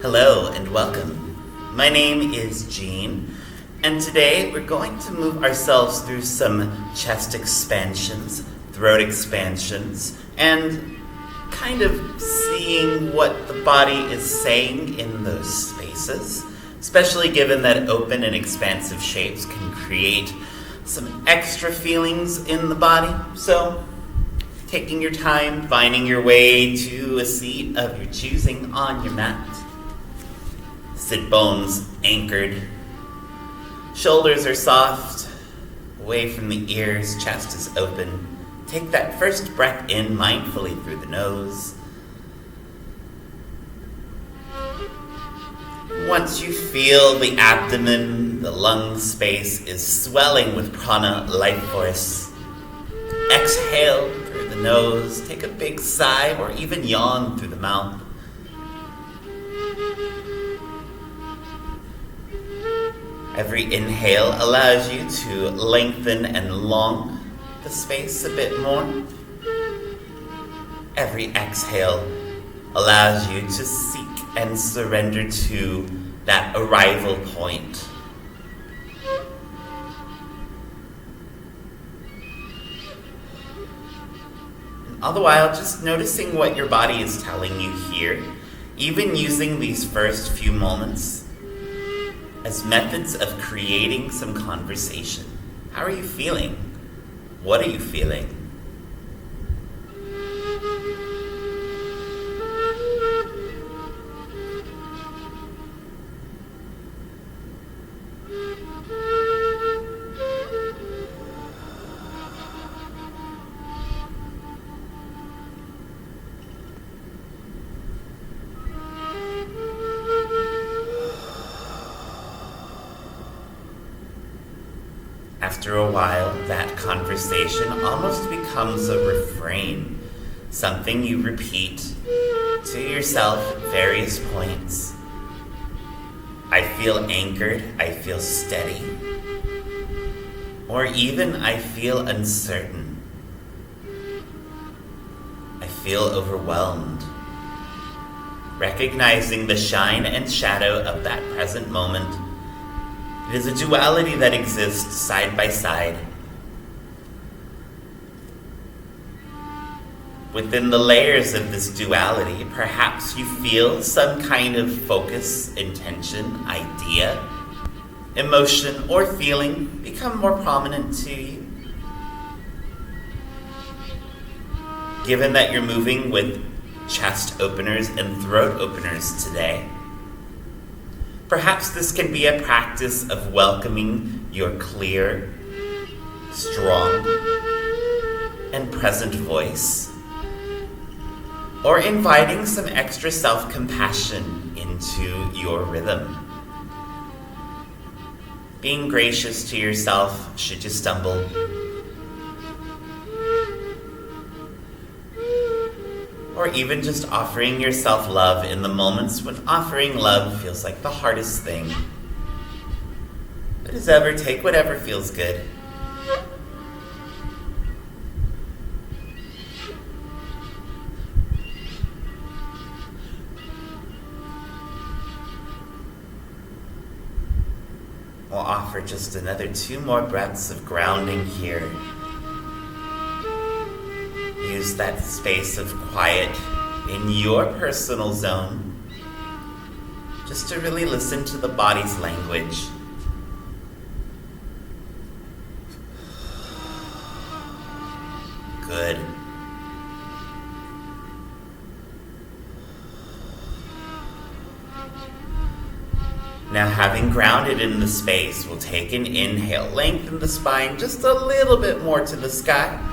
Hello and welcome. My name is Jean, and today we're going to move ourselves through some chest expansions, throat expansions, and kind of seeing what the body is saying in those spaces, especially given that open and expansive shapes can create some extra feelings in the body. So, taking your time, finding your way to a seat of your choosing on your mat. Sit bones anchored. Shoulders are soft, away from the ears, chest is open. Take that first breath in mindfully through the nose. Once you feel the abdomen, the lung space is swelling with prana, life force, exhale through the nose, take a big sigh or even yawn through the mouth. Every inhale allows you to lengthen and long the space a bit more. Every exhale allows you to seek and surrender to that arrival point. And all the while, just noticing what your body is telling you here, even using these first few moments as methods of creating some conversation. How are you feeling? What are you feeling? After a while, that conversation almost becomes a refrain, something you repeat to yourself at various points. I feel anchored, I feel steady, or even I feel uncertain. I feel overwhelmed. Recognizing the shine and shadow of that present moment. It is a duality that exists side by side. Within the layers of this duality, perhaps you feel some kind of focus, intention, idea, emotion, or feeling become more prominent to you. Given that you're moving with chest openers and throat openers today, perhaps this can be a practice of welcoming your clear, strong, and present voice, or inviting some extra self-compassion into your rhythm. Being gracious to yourself should you stumble. Or even just offering yourself love in the moments when offering love feels like the hardest thing. But as ever, take whatever feels good. We'll offer just another 2 more breaths of grounding here. Use that space of quiet in your personal zone just to really listen to the body's language. Good. Now, having grounded in the space, we'll take an inhale, lengthen the spine just a little bit more to the sky.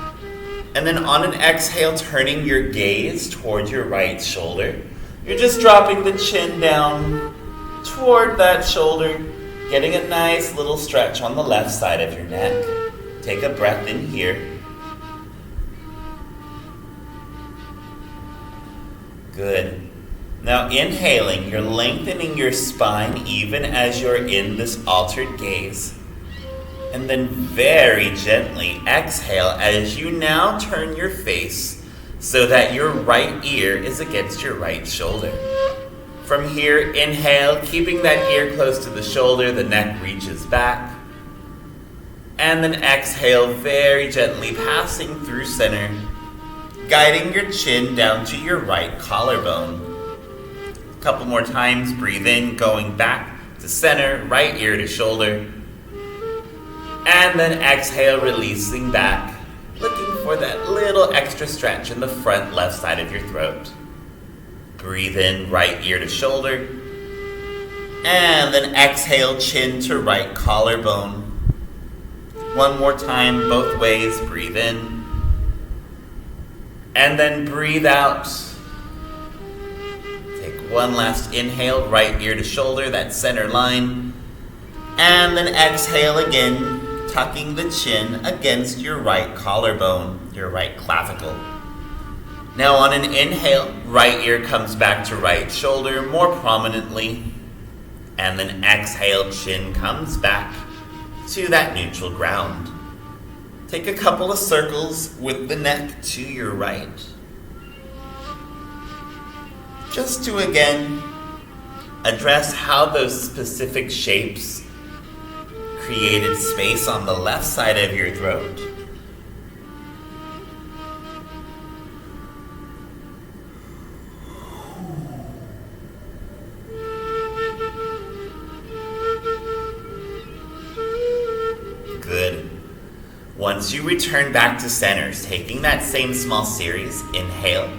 And then on an exhale, turning your gaze toward your right shoulder. You're just dropping the chin down toward that shoulder, getting a nice little stretch on the left side of your neck. Take a breath in here. Good. Now inhaling, you're lengthening your spine even as you're in this altered gaze. And then very gently exhale as you now turn your face so that your right ear is against your right shoulder. From here, inhale, keeping that ear close to the shoulder, the neck reaches back. And then exhale, very gently passing through center, guiding your chin down to your right collarbone. A couple more times, breathe in, going back to center, right ear to shoulder. And then exhale, releasing back, looking for that little extra stretch in the front left side of your throat. Breathe in, right ear to shoulder. And then exhale, chin to right collarbone. One more time, both ways, breathe in. And then breathe out. Take one last inhale, right ear to shoulder, that center line. And then exhale again, tucking the chin against your right collarbone, your right clavicle. Now on an inhale, right ear comes back to right shoulder more prominently. And then exhale, chin comes back to that neutral ground. Take a couple of circles with the neck to your right. Just to again address how those specific shapes created space on the left side of your throat. Good. Once you return back to center, taking that same small series, inhale.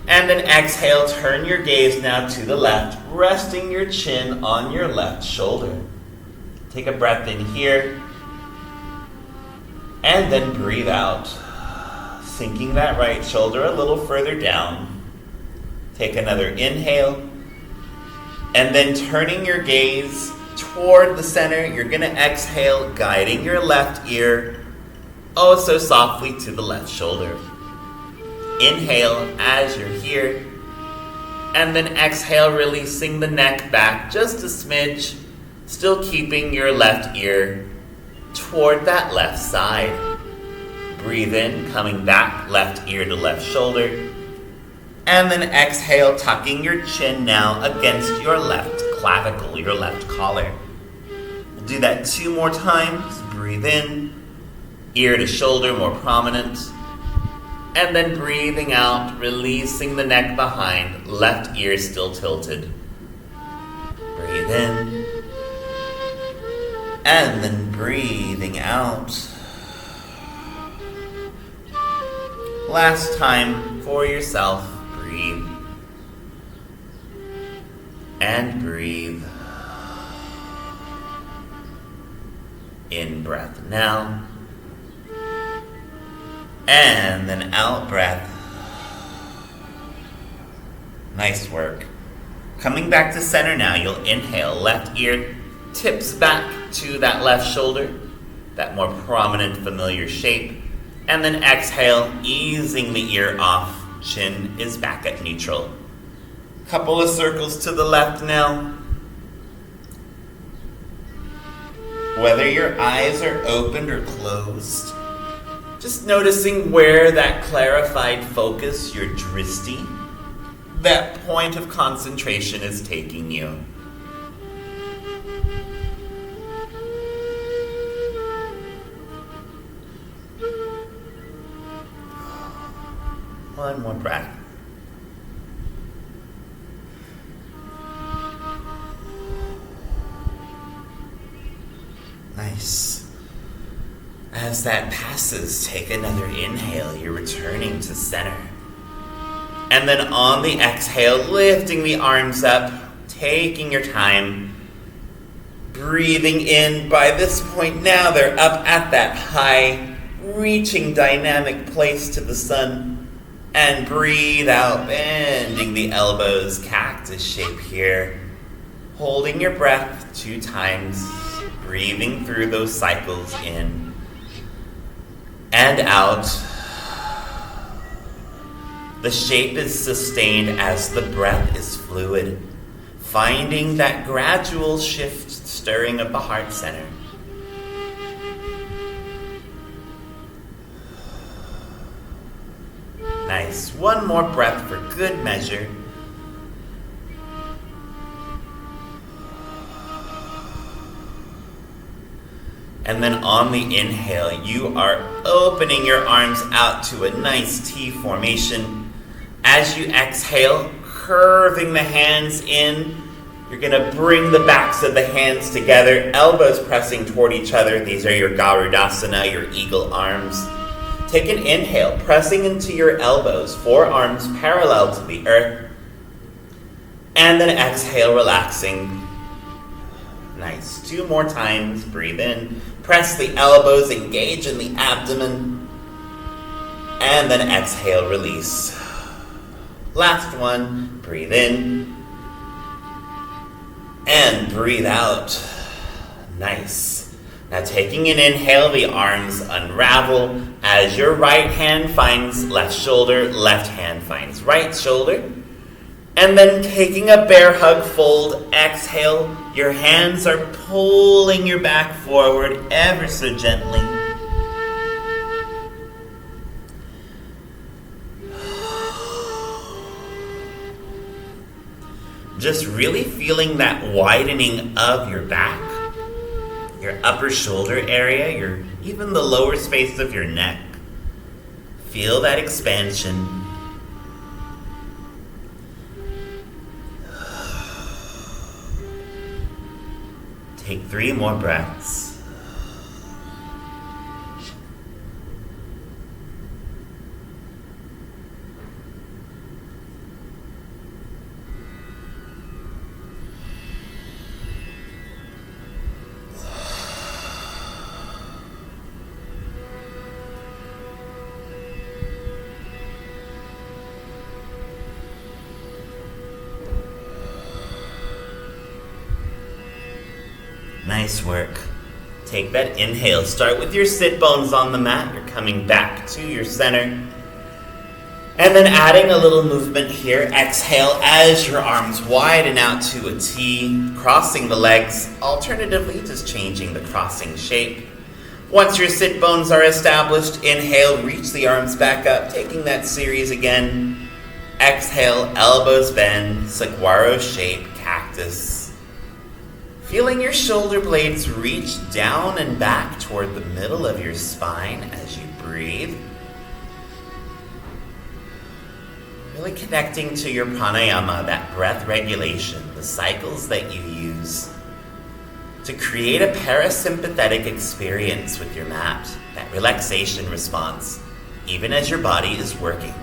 And then exhale, turn your gaze now to the left, resting your chin on your left shoulder. Take a breath in here. And then breathe out, sinking that right shoulder a little further down. Take another inhale. And then turning your gaze toward the center, you're going to exhale, guiding your left ear oh so softly to the left shoulder. Inhale as you're here, and then exhale, releasing the neck back just a smidge, still keeping your left ear toward that left side. Breathe in, coming back, left ear to left shoulder, and then exhale, tucking your chin now against your left clavicle, your left collar. We'll do that 2 more times. Breathe in, ear to shoulder more prominent. And then breathing out, releasing the neck behind, left ear still tilted. Breathe in. And then breathing out. Last time for yourself, breathe. And breathe. In breath now. And then out breath. Nice work. Coming back to center now, you'll inhale. Left ear tips back to that left shoulder, that more prominent familiar shape. And then exhale, easing the ear off. Chin is back at neutral. Couple of circles to the left now. Whether your eyes are opened or closed, just noticing where that clarified focus, your dristi, that point of concentration is taking you. One more breath. Nice. As that passes, take another inhale. You're returning to center. And then on the exhale, lifting the arms up, taking your time. Breathing in. By this point now, they're up at that high, reaching dynamic place to the sun. And breathe out, bending the elbows, cactus shape here. Holding your breath 2 times. Breathing through those cycles in and out. The shape is sustained as the breath is fluid, finding that gradual shift, stirring of the heart center. Nice. One more breath for good measure. And then on the inhale, you are opening your arms out to a nice T formation. As you exhale, curving the hands in, you're going to bring the backs of the hands together, elbows pressing toward each other. These are your Garudasana, your eagle arms. Take an inhale, pressing into your elbows, forearms parallel to the earth. And then exhale, relaxing. Nice. 2 more times. Breathe in. Press the elbows, engage in the abdomen. And then exhale, release. Last one. Breathe in. And breathe out. Nice. Now taking an inhale, the arms unravel as your right hand finds left shoulder, left hand finds right shoulder. And then taking a bear hug fold, exhale, your hands are pulling your back forward ever so gently. Just really feeling that widening of your back, your upper shoulder area, even the lower space of your neck. Feel that expansion. Take 3 more breaths. Nice work. Take that inhale. Start with your sit bones on the mat. You're coming back to your center. And then adding a little movement here. Exhale as your arms widen out to a T, crossing the legs. Alternatively, just changing the crossing shape. Once your sit bones are established, inhale, reach the arms back up, taking that series again. Exhale, elbows bend, saguaro shape, cactus. Feeling your shoulder blades reach down and back toward the middle of your spine as you breathe. Really connecting to your pranayama, that breath regulation, the cycles that you use to create a parasympathetic experience with your mat, that relaxation response, even as your body is working.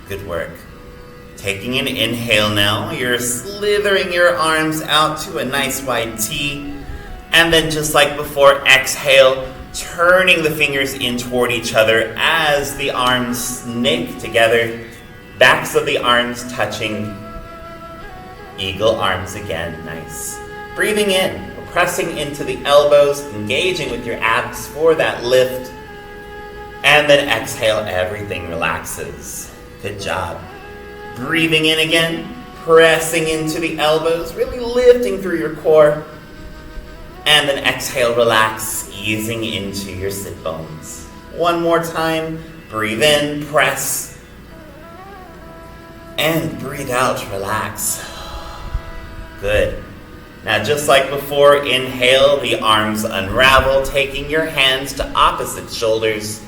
Good work. Taking an inhale now, you're slithering your arms out to a nice wide T. And then just like before, exhale, turning the fingers in toward each other as the arms snake together. Backs of the arms touching. Eagle arms again, nice. Breathing in, pressing into the elbows, engaging with your abs for that lift. And then exhale, everything relaxes. Good job. Breathing in again, pressing into the elbows, really lifting through your core. And then exhale, relax, easing into your sit bones. One more time. Breathe in, press. And breathe out, relax. Good. Now just like before, inhale, the arms unravel, taking your hands to opposite shoulders.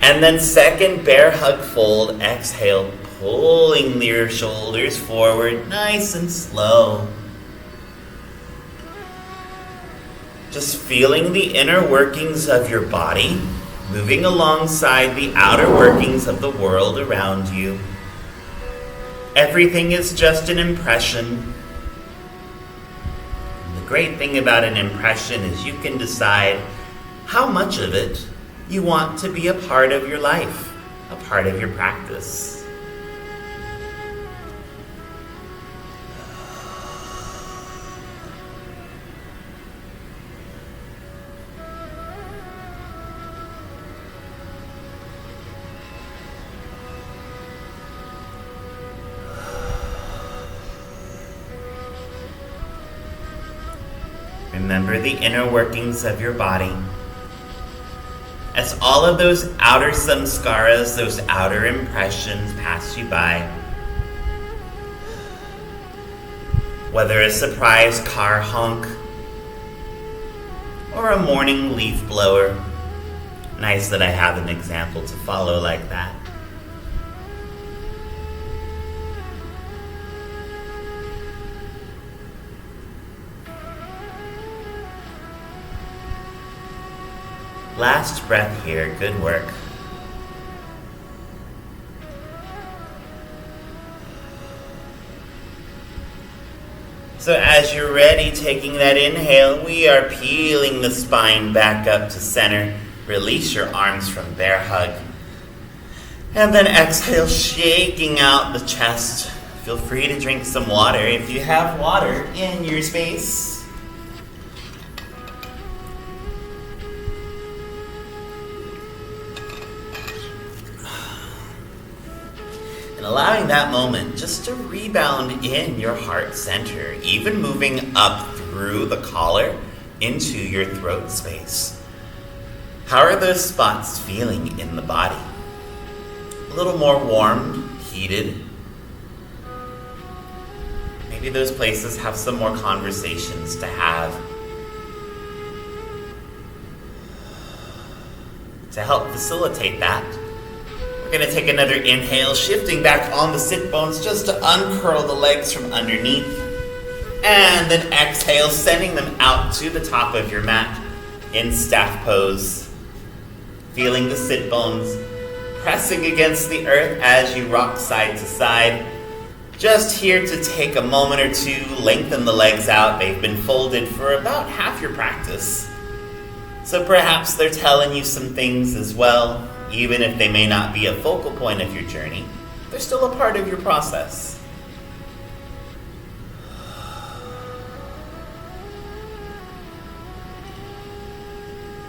And then second bear hug fold, exhale, pulling your shoulders forward, nice and slow. Just feeling the inner workings of your body, moving alongside the outer workings of the world around you. Everything is just an impression. And the great thing about an impression is you can decide how much of it you want to be a part of your life, a part of your practice. Remember the inner workings of your body. As all of those outer samskaras, those outer impressions pass you by, whether a surprise car honk or a morning leaf blower. Nice that I have an example to follow like that. Last breath here, good work. So as you're ready, taking that inhale, we are peeling the spine back up to center. Release your arms from bear hug. And then exhale, shaking out the chest. Feel free to drink some water if you have water in your space. And allowing that moment just to rebound in your heart center, even moving up through the collar into your throat space. How are those spots feeling in the body? A little more warm, heated. Maybe those places have some more conversations to have. To help facilitate that, we're going to take another inhale, shifting back on the sit bones just to uncurl the legs from underneath. And then exhale, sending them out to the top of your mat in staff pose. Feeling the sit bones pressing against the earth as you rock side to side. Just here to take a moment or two, lengthen the legs out. They've been folded for about half your practice. So perhaps they're telling you some things as well. Even if they may not be a focal point of your journey, they're still a part of your process.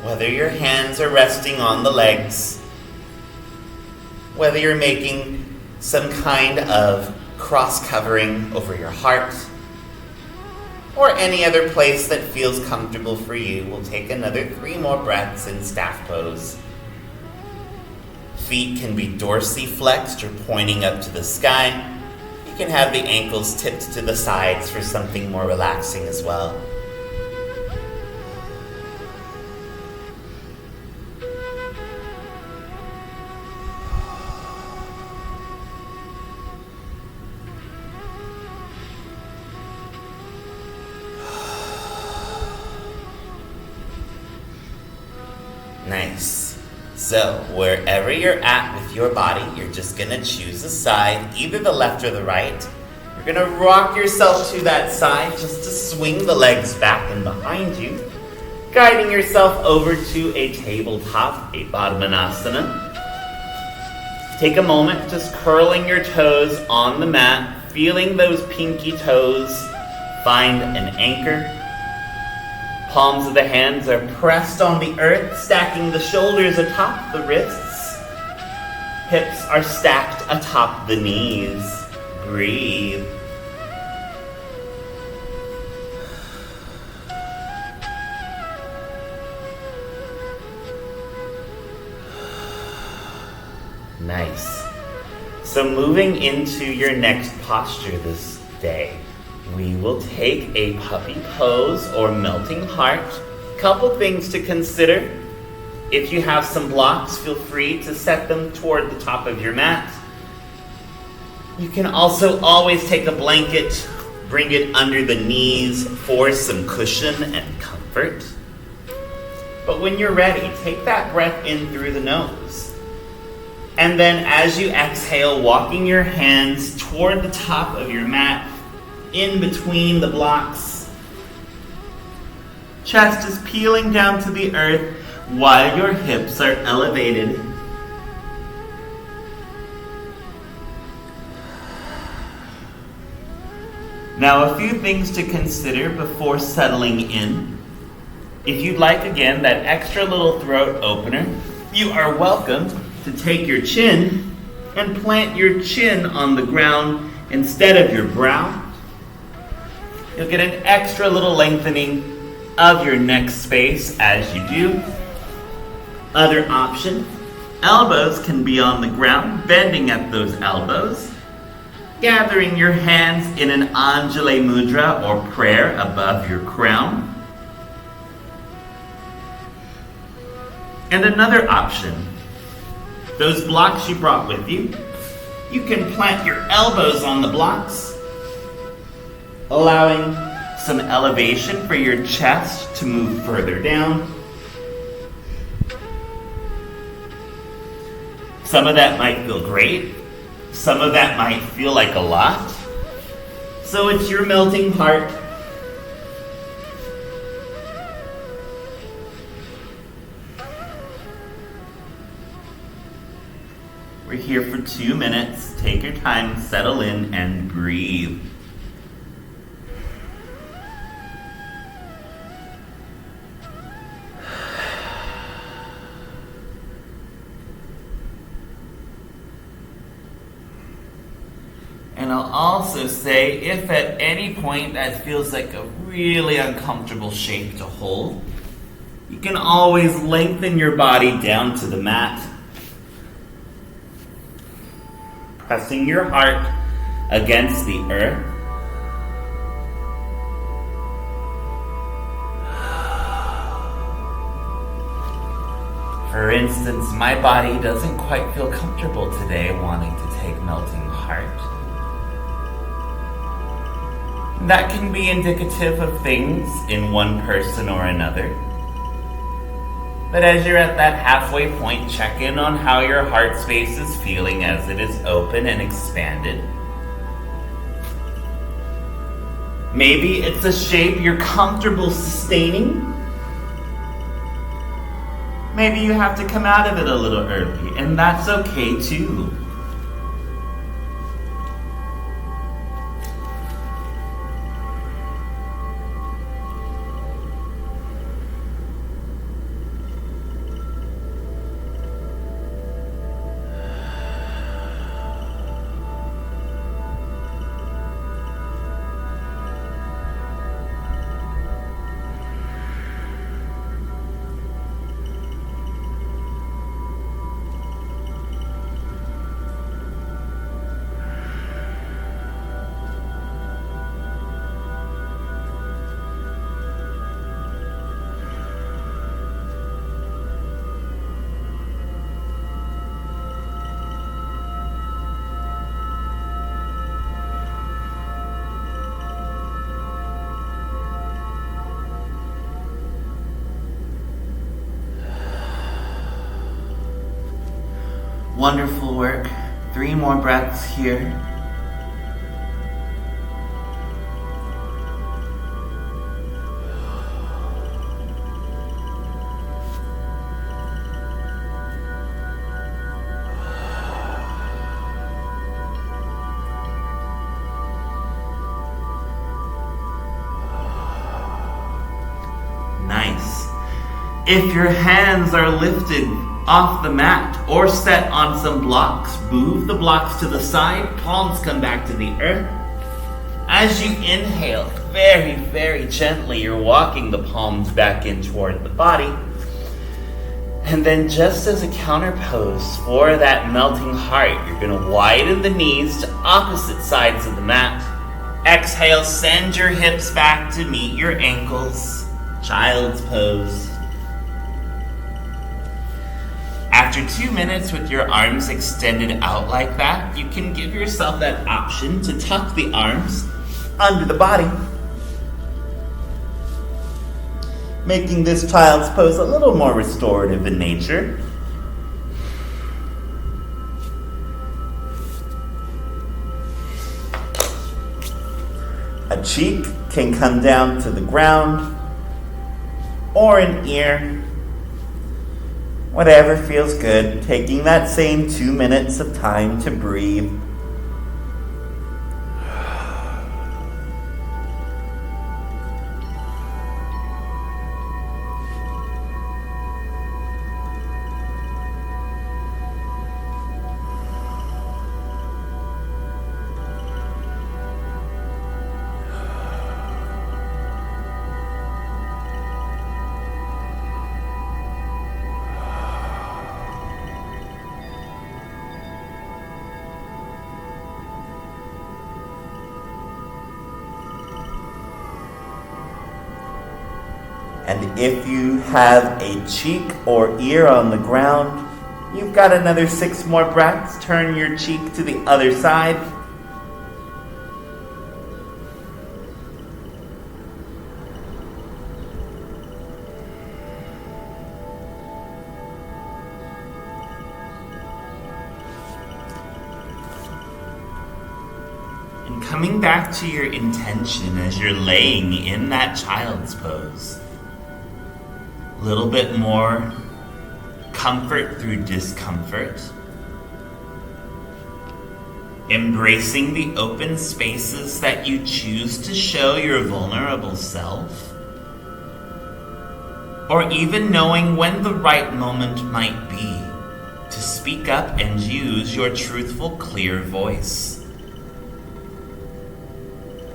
Whether your hands are resting on the legs, whether you're making some kind of cross covering over your heart, or any other place that feels comfortable for you, we'll take another 3 more breaths in staff pose. Feet can be dorsiflexed or pointing up to the sky. You can have the ankles tipped to the sides for something more relaxing as well. Nice. So, wherever you're at with your body, you're just going to choose a side, either the left or the right. You're going to rock yourself to that side just to swing the legs back and behind you, guiding yourself over to a tabletop, a Padmanasana. Take a moment just curling your toes on the mat, feeling those pinky toes find an anchor. Palms of the hands are pressed on the earth, stacking the shoulders atop the wrists. Hips are stacked atop the knees. Breathe. Nice. So moving into your next posture this day, we will take a puppy pose or melting heart. Couple things to consider. If you have some blocks, feel free to set them toward the top of your mat. You can also always take a blanket, bring it under the knees for some cushion and comfort. But when you're ready, take that breath in through the nose. And then as you exhale, walking your hands toward the top of your mat, in between the blocks. Chest is peeling down to the earth while your hips are elevated. Now, a few things to consider before settling in. If you'd like, again, that extra little throat opener, you are welcome to take your chin and plant your chin on the ground instead of your brow. You'll get an extra little lengthening of your neck space as you do. Other option, elbows can be on the ground, bending at those elbows, gathering your hands in an Anjali Mudra or prayer above your crown. And another option, those blocks you brought with you, you can plant your elbows on the blocks, allowing some elevation for your chest to move further down. Some of that might feel great. Some of that might feel like a lot. So it's your melting heart. We're here for 2 minutes. Take your time, settle in, and breathe. And I'll also say, if at any point that feels like a really uncomfortable shape to hold, you can always lengthen your body down to the mat, pressing your heart against the earth. For instance, my body doesn't quite feel comfortable today wanting to take melting heart. That can be indicative of things in one person or another. But as you're at that halfway point, check in on how your heart space is feeling as it is open and expanded. Maybe it's a shape you're comfortable sustaining. Maybe you have to come out of it a little early, and that's okay too. Wonderful work. 3 more breaths here. Nice. If your hands are lifted off the mat or set on some blocks, move the blocks to the side, palms come back to the earth. As you inhale, very, very gently, you're walking the palms back in toward the body. And then just as a counter pose for that melting heart, you're going to widen the knees to opposite sides of the mat. Exhale, send your hips back to meet your ankles. Child's pose. After 2 minutes with your arms extended out like that, you can give yourself that option to tuck the arms under the body, making this child's pose a little more restorative in nature. A cheek can come down to the ground, or an ear. Whatever feels good, taking that same 2 minutes of time to breathe. And if you have a cheek or ear on the ground, you've got another 6 more breaths. Turn your cheek to the other side. And coming back to your intention as you're laying in that child's pose. A little bit more comfort through discomfort. Embracing the open spaces that you choose to show your vulnerable self. Or even knowing when the right moment might be to speak up and use your truthful, clear voice.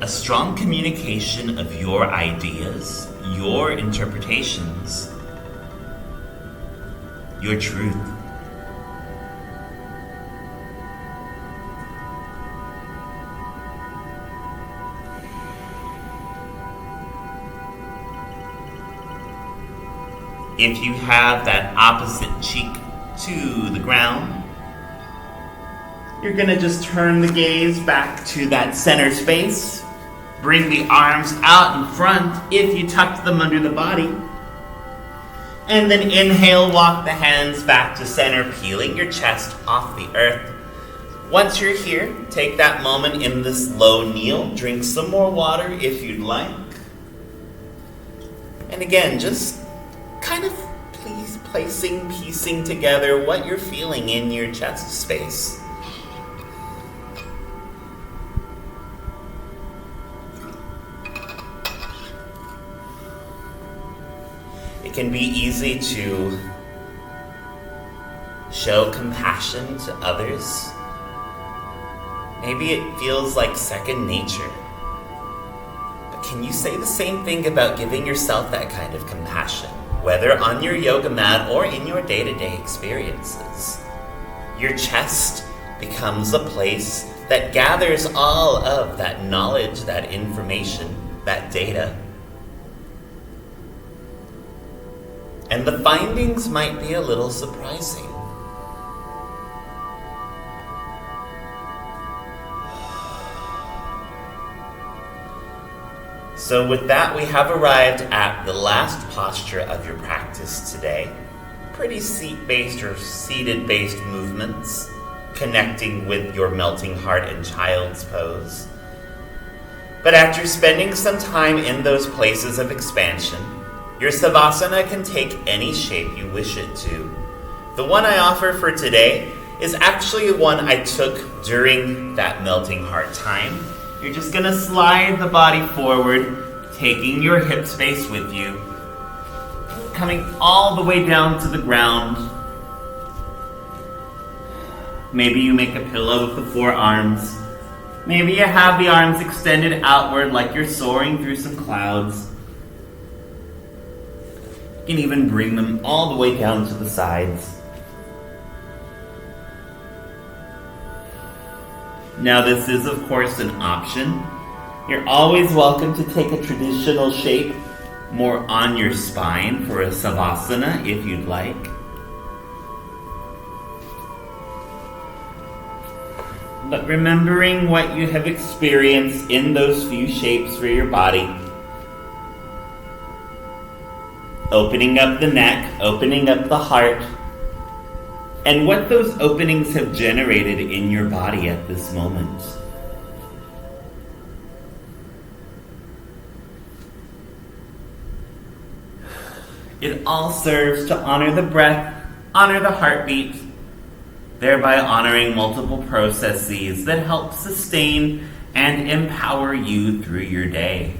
A strong communication of your ideas, your interpretations, your truth. If you have that opposite cheek to the ground, you're gonna just turn the gaze back to that center space. Bring the arms out in front if you tucked them under the body. And then inhale, walk the hands back to center, peeling your chest off the earth. Once you're here, take that moment in this low kneel. Drink some more water if you'd like. And again, just kind of piecing together what you're feeling in your chest space. It can be easy to show compassion to others. Maybe it feels like second nature. But can you say the same thing about giving yourself that kind of compassion, whether on your yoga mat or in your day-to-day experiences? Your chest becomes a place that gathers all of that knowledge, that information, that data. And the findings might be a little surprising. So with that, we have arrived at the last posture of your practice today. Pretty seat-based or seated-based movements, connecting with your melting heart and child's pose. But after spending some time in those places of expansion, your savasana can take any shape you wish it to. The one I offer for today is actually one I took during that melting heart time. You're just going to slide the body forward, taking your hip space with you, coming all the way down to the ground. Maybe you make a pillow with the forearms. Maybe you have the arms extended outward like you're soaring through some clouds. You can even bring them all the way down to the sides. Now this is of course an option. You're always welcome to take a traditional shape more on your spine for a savasana if you'd like. But remembering what you have experienced in those few shapes for your body. Opening up the neck, opening up the heart, and what those openings have generated in your body at this moment. It all serves to honor the breath, honor the heartbeat, thereby honoring multiple processes that help sustain and empower you through your day.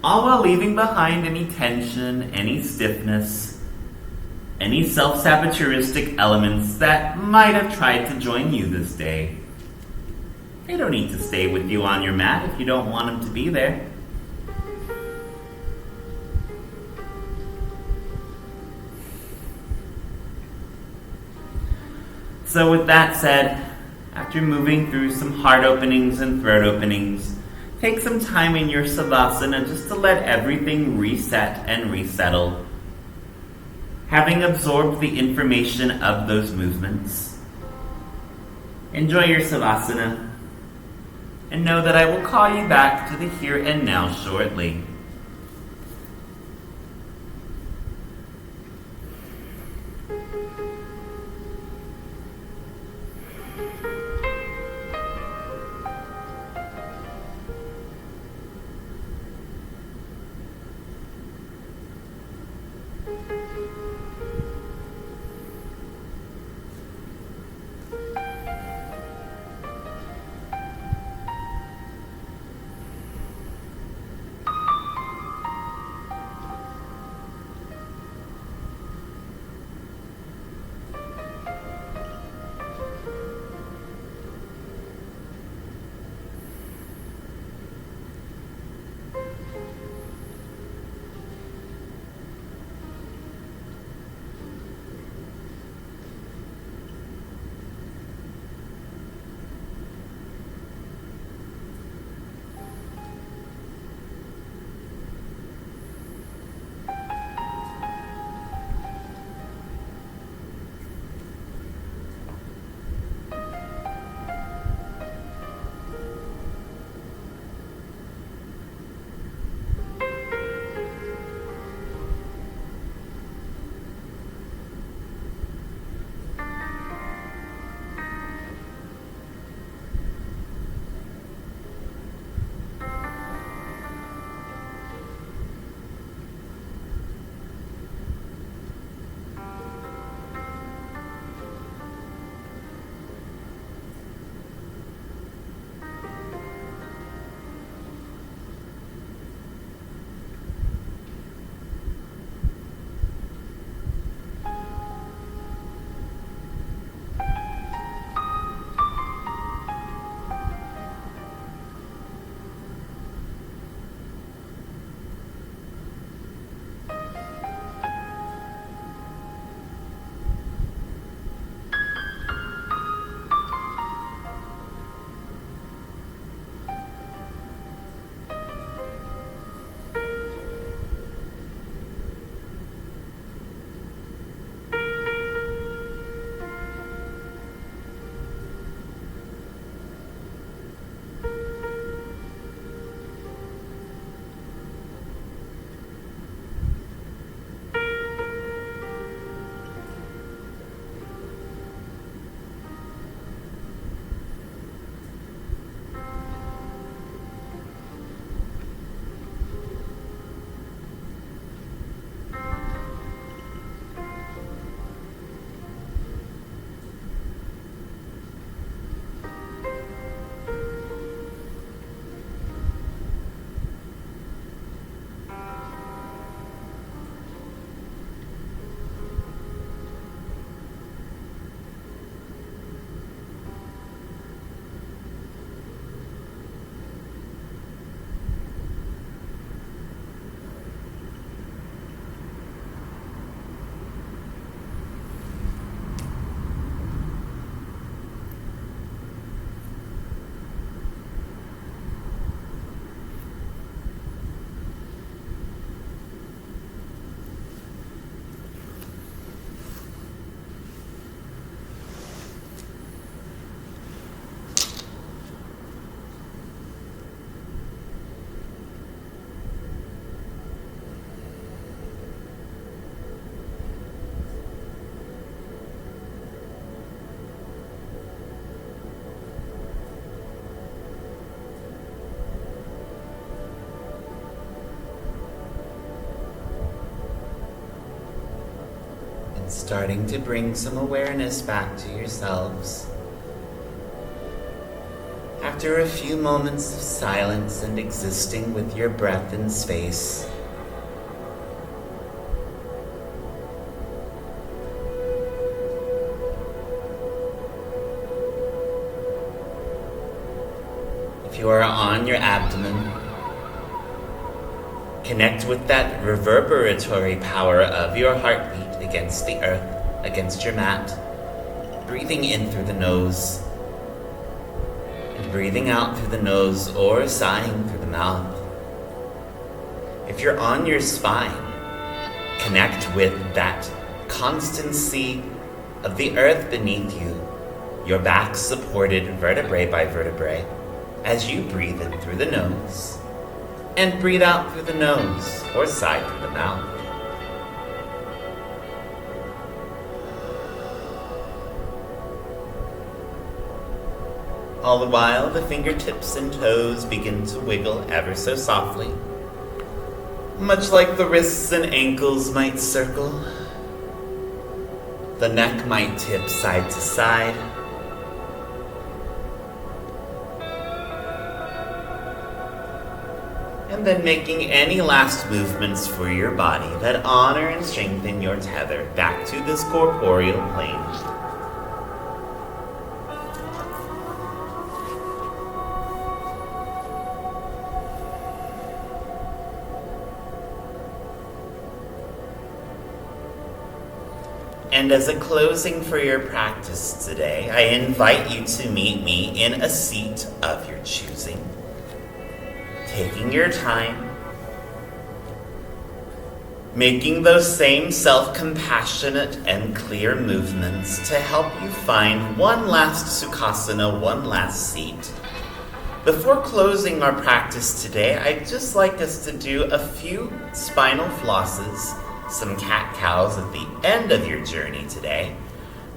All while leaving behind any tension, any stiffness, any self-saboteuristic elements that might have tried to join you this day. They don't need to stay with you on your mat if you don't want them to be there. So with that said, after moving through some heart openings and throat openings, take some time in your Savasana just to let everything reset and resettle. Having absorbed the information of those movements, enjoy your Savasana and know that I will call you back to the here and now shortly. Starting to bring some awareness back to yourselves. After a few moments of silence and existing with your breath in space, if you are on your abdomen, connect with that reverberatory power of your heartbeat against the earth, against your mat, breathing in through the nose and breathing out through the nose or sighing through the mouth. If you're on your spine, connect with that constancy of the earth beneath you, your back supported vertebrae by vertebrae, as you breathe in through the nose and breathe out through the nose or sigh through the mouth. All the while, the fingertips and toes begin to wiggle ever so softly, much like the wrists and ankles might circle. The neck might tip side to side. And then making any last movements for your body that honor and strengthen your tether back to this corporeal plane. And as a closing for your practice today, I invite you to meet me in a seat of your choosing, taking your time, making those same self-compassionate and clear movements to help you find one last Sukhasana, one last seat. Before closing our practice today, I'd just like us to do a few spinal flosses, some cat-cows at the end of your journey today,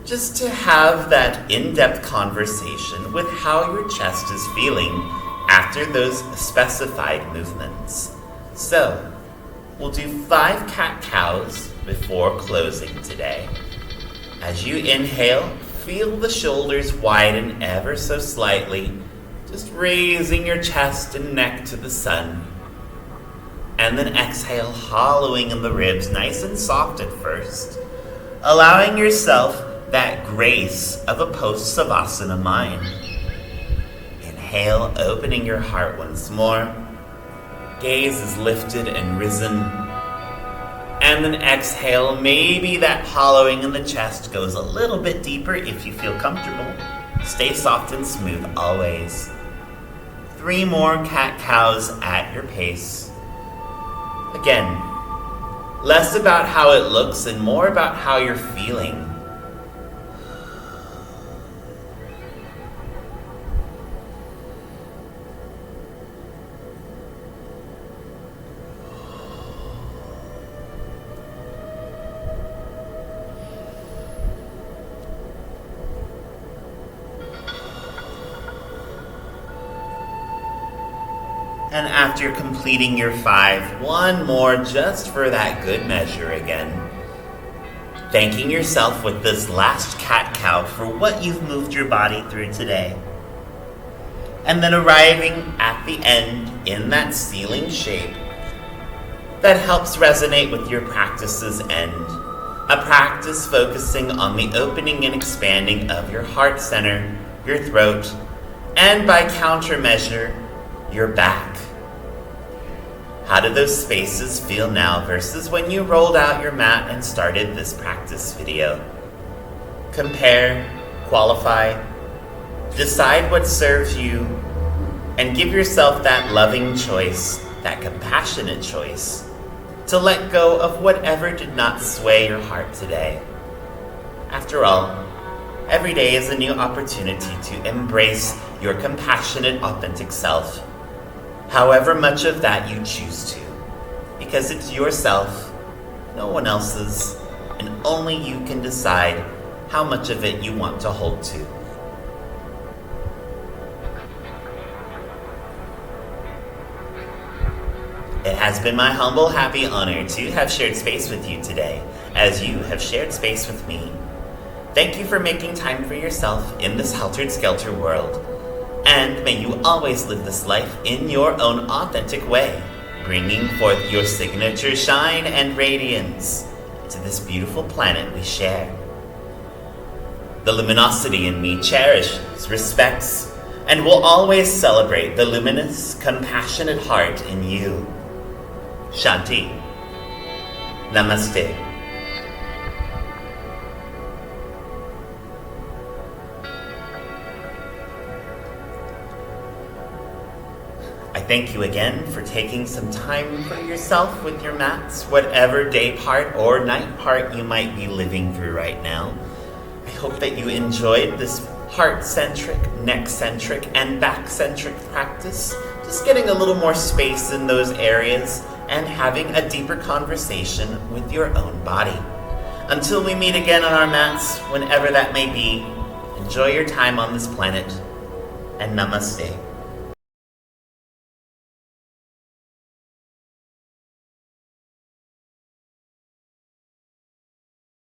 just to have that in-depth conversation with how your chest is feeling after those specified movements. So, we'll do 5 cat-cows before closing today. As you inhale, feel the shoulders widen ever so slightly, just raising your chest and neck to the sun. And then exhale, hollowing in the ribs, nice and soft at first, allowing yourself that grace of a post-savasana mind. Inhale, opening your heart once more. Gaze is lifted and risen. And then exhale, maybe that hollowing in the chest goes a little bit deeper if you feel comfortable. Stay soft and smooth always. 3 more cat-cows at your pace. Again, less about how it looks and more about how you're feeling. And after completing your 5, one more just for that good measure again. Thanking yourself with this last cat-cow for what you've moved your body through today. And then arriving at the end in that ceiling shape that helps resonate with your practice's end. A practice focusing on the opening and expanding of your heart center, your throat, and by countermeasure, your back. How do those spaces feel now versus when you rolled out your mat and started this practice video? Compare, qualify, decide what serves you, and give yourself that loving choice, that compassionate choice, to let go of whatever did not sway your heart today. After all, every day is a new opportunity to embrace your compassionate, authentic self. However much of that you choose to, because it's yourself, no one else's, and only you can decide how much of it you want to hold to. It has been my humble, happy honor to have shared space with you today, as you have shared space with me. Thank you for making time for yourself in this heltered-skelter world. And may you always live this life in your own authentic way, bringing forth your signature shine and radiance to this beautiful planet we share. The luminosity in me cherishes, respects, and will always celebrate the luminous, compassionate heart in you. Shanti. Namaste. thank you again for taking some time for yourself with your mats, whatever day part or night part you might be living through right now. I hope that you enjoyed this heart-centric, neck-centric, and back-centric practice, just getting a little more space in those areas and having a deeper conversation with your own body. Until we meet again on our mats, whenever that may be, enjoy your time on this planet, and namaste.